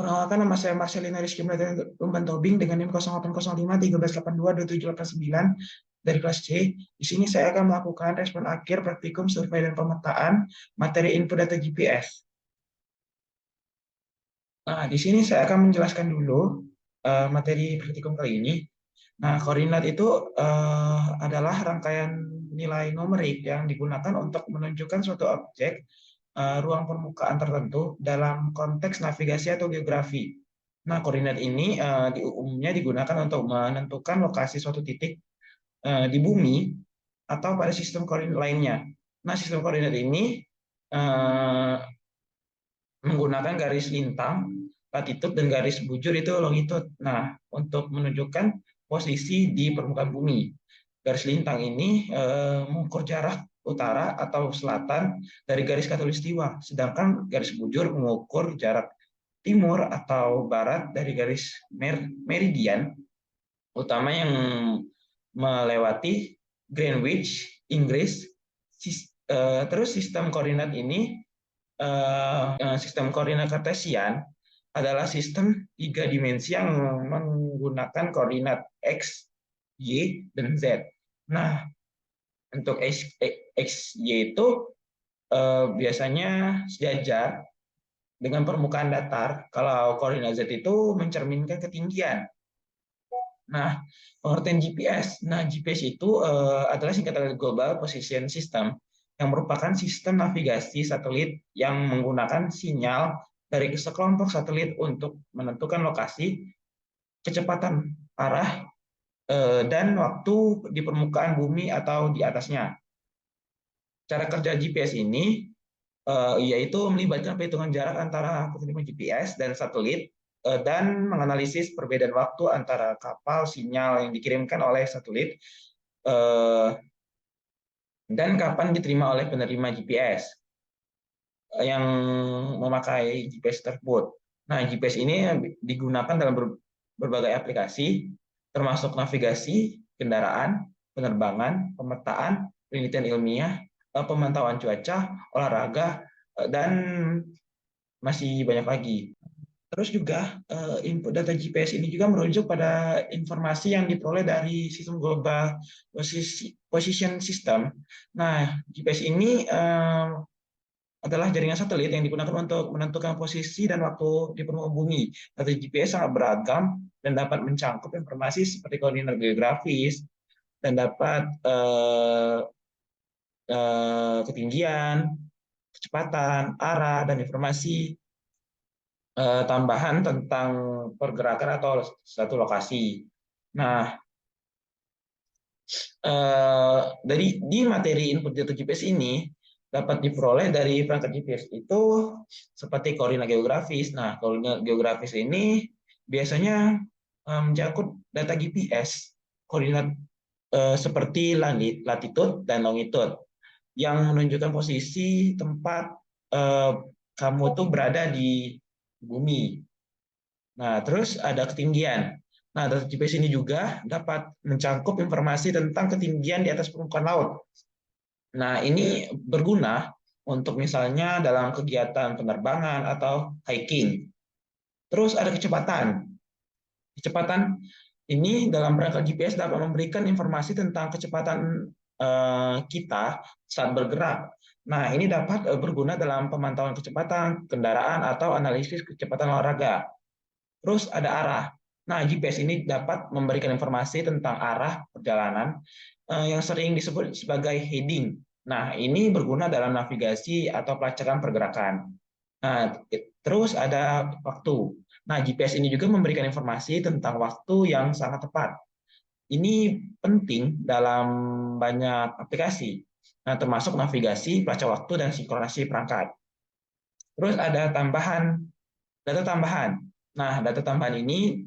Perkenalkan, nama saya Marcelina Rizky Melati Umpan Tobing dengan NIM 0805 1382 2789 dari kelas C. Di sini saya akan melakukan respon akhir praktikum survei dan pemetaan materi input data GPS. Nah, di sini saya akan menjelaskan dulu materi praktikum kali ini. Nah, koordinat itu adalah rangkaian nilai numerik yang digunakan untuk menunjukkan suatu objek ruang permukaan tertentu dalam konteks navigasi atau geografi. Nah, koordinat ini umumnya digunakan untuk menentukan lokasi suatu titik di bumi atau pada sistem koordinat lainnya. Nah, sistem koordinat ini eh, menggunakan garis lintang, latitude, dan garis bujur itu longitude. Nah, untuk menunjukkan posisi di permukaan bumi. Garis lintang ini mengukur jarak utara atau selatan dari garis khatulistiwa, sedangkan garis bujur mengukur jarak timur atau barat dari garis meridian utama yang melewati Greenwich, Inggris. Terus sistem koordinat ini, sistem koordinat kartesian adalah sistem tiga dimensi yang menggunakan koordinat X, Y, dan Z. Nah, untuk X, Y itu biasanya sejajar dengan permukaan datar. Kalau koordinat Z itu mencerminkan ketinggian. Nah, pengertian GPS. Nah, GPS itu adalah singkatan Global Position System yang merupakan sistem navigasi satelit yang menggunakan sinyal dari sekelompok satelit untuk menentukan lokasi, kecepatan arah, dan waktu di permukaan bumi atau di atasnya. Cara kerja GPS ini yaitu melibatkan perhitungan jarak antara penerima GPS dan satelit dan menganalisis perbedaan waktu antara kapal sinyal yang dikirimkan oleh satelit dan kapan diterima oleh penerima GPS yang memakai GPS tersebut. Nah, GPS ini digunakan dalam berbagai aplikasi, termasuk navigasi, kendaraan, penerbangan, pemetaan, penelitian ilmiah, pemantauan cuaca, olahraga, dan masih banyak lagi. Terus juga input data GPS ini juga merujuk pada informasi yang diperoleh dari sistem global position system. Nah, GPS ini adalah jaringan satelit yang digunakan untuk menentukan posisi dan waktu di permukaan bumi. Data GPS sangat beragam dan dapat mencangkup informasi seperti koordinat geografis dan dapat ketinggian, kecepatan, arah, dan informasi tambahan tentang pergerakan atau satu lokasi. Nah, di materi input data GPS ini dapat diperoleh dari perangkat GPS itu seperti koordinat geografis. Nah, koordinat geografis ini biasanya mencakup data GPS, koordinat seperti latitude dan longitude yang menunjukkan posisi tempat kamu tuh berada di bumi. Nah, terus ada ketinggian. Nah, data GPS ini juga dapat mencangkup informasi tentang ketinggian di atas permukaan laut. Nah, ini berguna untuk misalnya dalam kegiatan penerbangan atau hiking. Terus ada kecepatan. Kecepatan ini dalam perangkat GPS dapat memberikan informasi tentang kecepatan kita saat bergerak. Nah, ini dapat berguna dalam pemantauan kecepatan kendaraan atau analisis kecepatan olahraga. Terus ada arah. Nah, GPS ini dapat memberikan informasi tentang arah perjalanan yang sering disebut sebagai heading. Nah, ini berguna dalam navigasi atau pelacakan pergerakan. Nah, terus ada waktu. Nah, GPS ini juga memberikan informasi tentang waktu yang sangat tepat. Ini penting dalam banyak aplikasi. Nah, termasuk navigasi, pelacak waktu, dan sinkronasi perangkat. Terus ada data tambahan. Nah, data tambahan ini,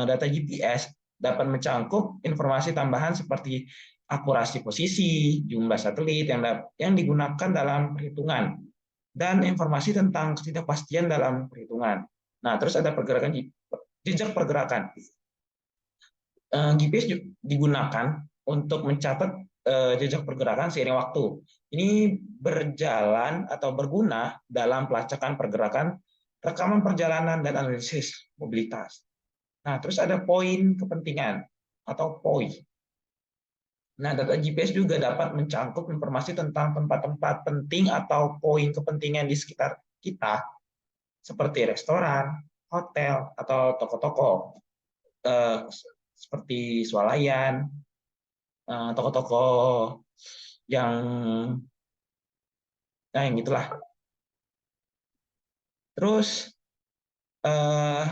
data GPS dapat mencangkup informasi tambahan seperti akurasi posisi, jumlah satelit yang digunakan dalam perhitungan, dan informasi tentang ketidakpastian dalam perhitungan. Nah, terus ada jejak pergerakan. GPS digunakan untuk mencatat jejak pergerakan seiring waktu. Ini berjalan atau berguna dalam pelacakan pergerakan rekaman perjalanan dan analisis mobilitas. Nah, terus ada poin kepentingan atau POI. Nah, data GPS juga dapat mencangkup informasi tentang tempat-tempat penting atau poin kepentingan di sekitar kita, seperti restoran, hotel, atau toko-toko, seperti swalayan, toko-toko yang, nah yang itulah. Terus eh,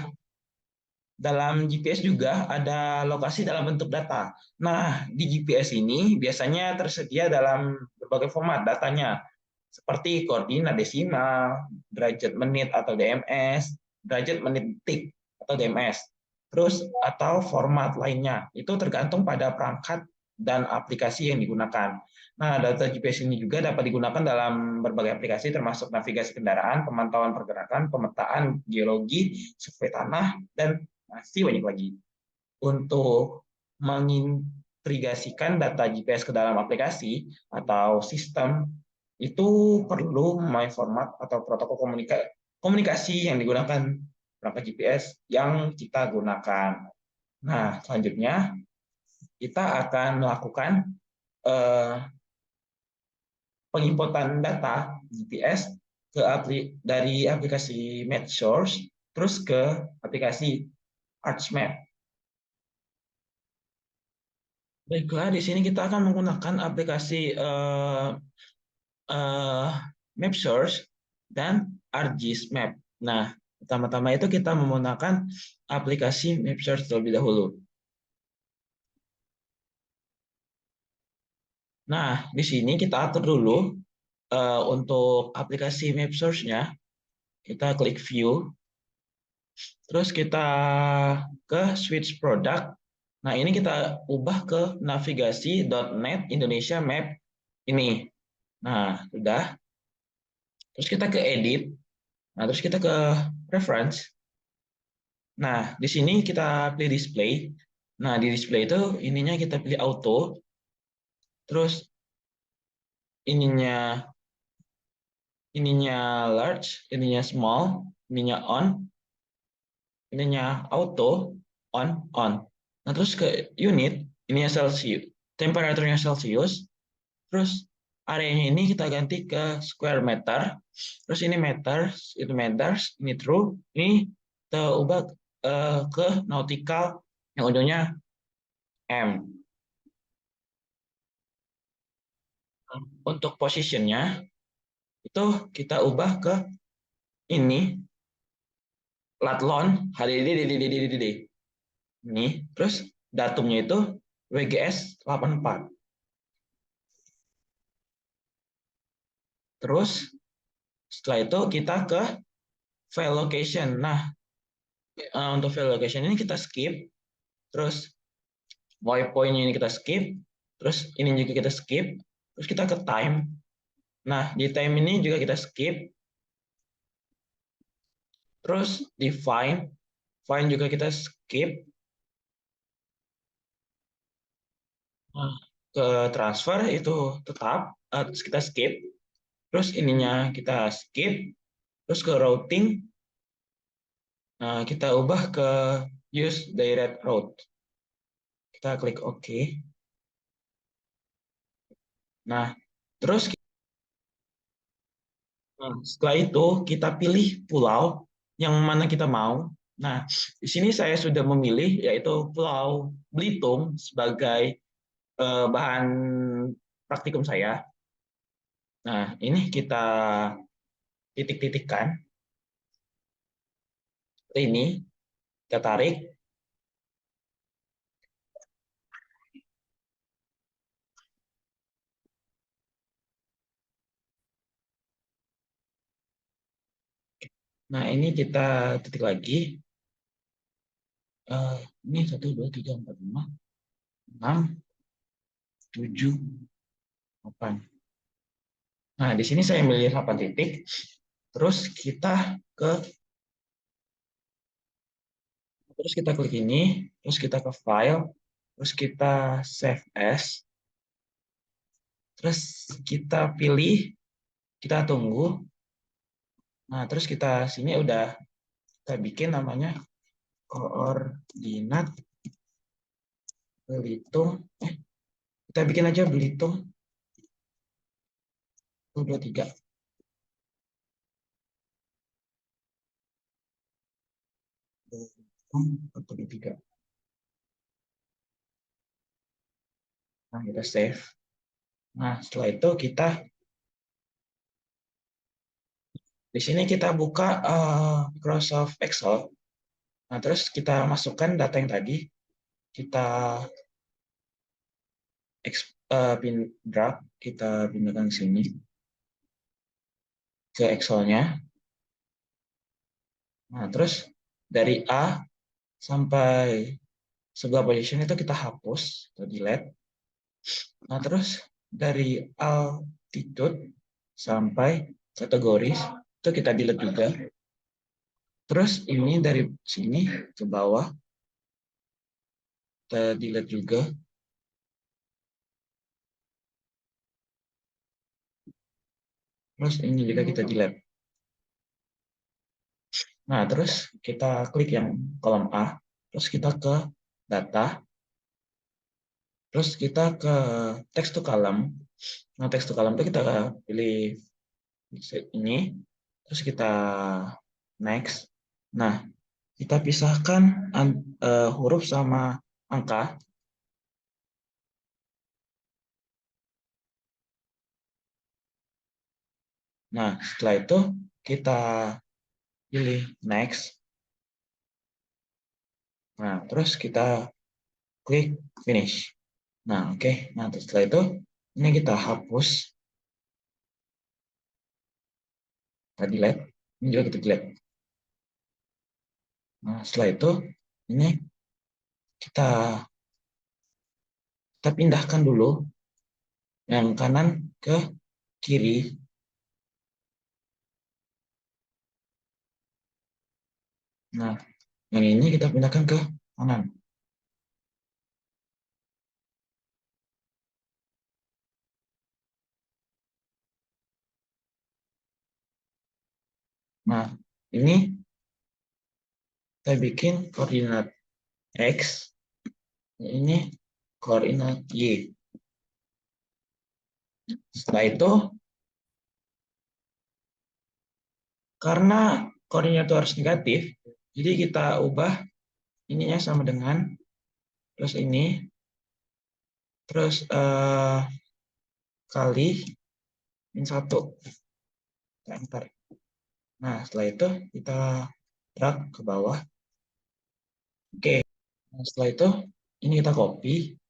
dalam GPS juga ada lokasi dalam bentuk data. Nah, di GPS ini biasanya tersedia dalam berbagai format datanya, seperti koordinat desimal, derajat menit atau DMS, derajat menit detik atau DMS, terus atau format lainnya. Itu tergantung pada perangkat dan aplikasi yang digunakan. Nah, data GPS ini juga dapat digunakan dalam berbagai aplikasi termasuk navigasi kendaraan, pemantauan pergerakan, pemetaan geologi, survei tanah, dan masih banyak lagi. Untuk mengintegrasikan data GPS ke dalam aplikasi atau sistem, itu perlu memiliki format atau protokol komunikasi yang digunakan perangkat GPS yang kita gunakan. Nah, selanjutnya kita akan melakukan eh, penginputan data GPS dari aplikasi MapSource terus ke aplikasi ArchMap. Baiklah, di sini kita akan menggunakan aplikasi uh, MapSource dan ArcGIS-Map. Nah, pertama-tama itu kita menggunakan aplikasi MapSource terlebih dahulu. Nah, di sini kita atur dulu untuk aplikasi MapSource-nya. Kita klik View, terus kita ke Switch Product. Nah, ini kita ubah ke navigasi.net Indonesia Map ini. Nah, sudah. Terus kita ke Edit. Nah, terus kita ke Preference. Nah, di sini kita pilih Display. Nah, di Display itu ininya kita pilih Auto. Terus ininya ininya large, ininya small, ininya on, ininya auto, on. Nah, terus ke unit, ininya Celsius, temperaturnya Celsius, terus areanya ini kita ganti ke square meter, terus ini meters, itu meters, ini true, ini kita ubah ke nautical yang ujungnya M. Untuk positionnya itu kita ubah ke ini latlon HDD ini, terus datumnya itu WGS 84. Terus setelah itu kita ke file location. Nah, untuk file location ini kita skip, terus waypoint ini kita skip, terus ini juga kita skip, terus kita ke time. Nah, di time ini juga kita skip, terus di find juga kita skip. Nah, ke transfer itu tetap kita skip, terus ininya kita skip, terus ke routing. Nah, kita ubah ke use direct route. Kita klik OK. Nah, terus setelah itu kita pilih pulau yang mana kita mau. Nah, di sini saya sudah memilih yaitu Pulau Belitung sebagai bahan praktikum saya. Nah, ini kita titik-titikkan. Ini kita tarik. Nah, ini kita titik lagi. Ini 1, 2, 3, 4, 5, 6, 7, 8. Nah, di sini saya memilih 8 titik. Terus kita klik ini, terus kita ke file, terus kita save as, terus kita pilih, kita tunggu. Nah, terus kita sini udah kita bikin namanya koordinat Belitung. Kita bikin aja Belitung 23. Belitung 23. Nah, kita save. Nah, setelah itu kita di sini kita buka Microsoft Excel. Nah, terus kita masukkan data yang tadi, kita drag, kita pindahkan ke sini ke Excel-nya. Nah, terus dari A sampai sebuah position itu kita hapus atau delete. Nah, terus dari altitude sampai kategoris itu kita delete juga. Terus ini dari sini ke bawah kita delete juga. Terus ini juga kita delete. Nah, terus kita klik yang kolom A, terus kita ke data, terus kita ke text to column. Nah, text to column itu kita pilih ini, terus kita next. Nah, kita pisahkan huruf sama angka. Nah, setelah itu kita pilih next. Nah, terus kita klik finish. Nah, oke. Nah, terus setelah itu ini kita hapus, kita delete. Ini juga kita delete. Nah, setelah itu ini kita kita pindahkan dulu yang kanan ke kiri. Nah, yang ini kita pindahkan ke kanan. Nah, ini kita bikin koordinat X, ini koordinat Y. Setelah itu, karena koordinat itu harus negatif, jadi kita ubah ininya sama dengan terus ini, terus kali min 1. Enter. Nah, setelah itu kita drag ke bawah. Oke, nah, setelah itu ini kita copy,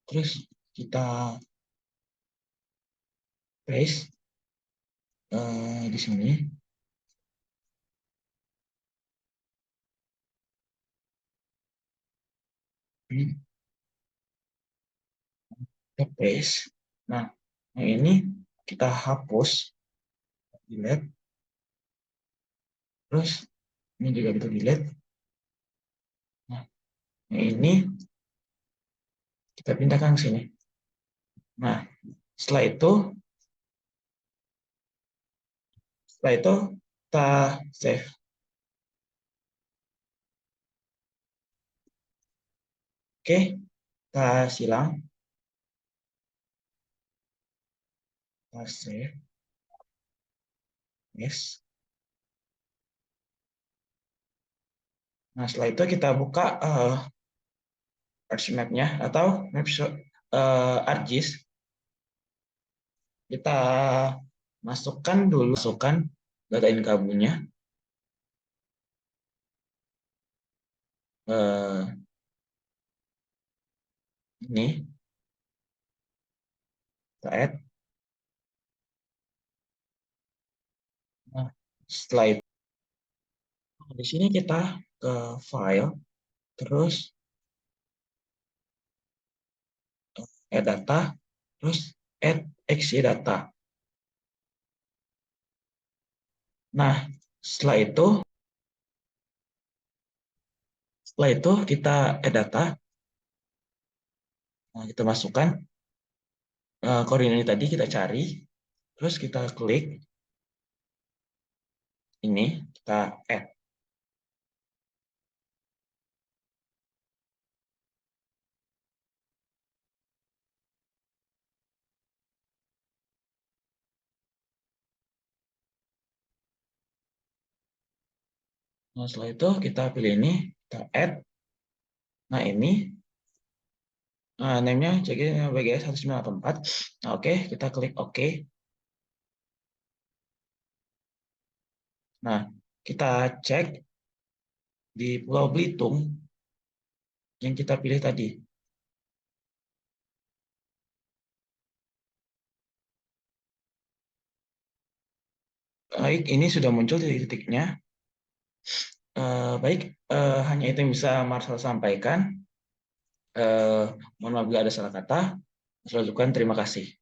terus kita paste di sini. Kita paste. Nah, yang ini kita hapus, delete, terus ini juga kita delete. Nah, yang ini kita pindahkan ke sini. Nah, setelah itu kita save. Oke, kita silang, kita save, yes. Nah, setelah itu kita buka ArcMap-nya atau ArcGIS. Kita masukkan data in kabelnya. Ini kita add. Nah, setelah itu di sini kita ke file, terus add data, terus add XY data. Nah, setelah itu kita add data. Nah, kita masukkan koordinat tadi, kita cari. Terus kita klik ini, kita add. Nah, setelah itu kita pilih ini, kita add. Nah, ini name-nya BGS 1984. Nah, oke, kita klik OK. Nah, kita cek di Pulau Belitung yang kita pilih tadi. Baik, ini sudah muncul titiknya. Baik, hanya itu yang bisa Marcel sampaikan. Mohon maaf bila ada salah kata. Terima kasih.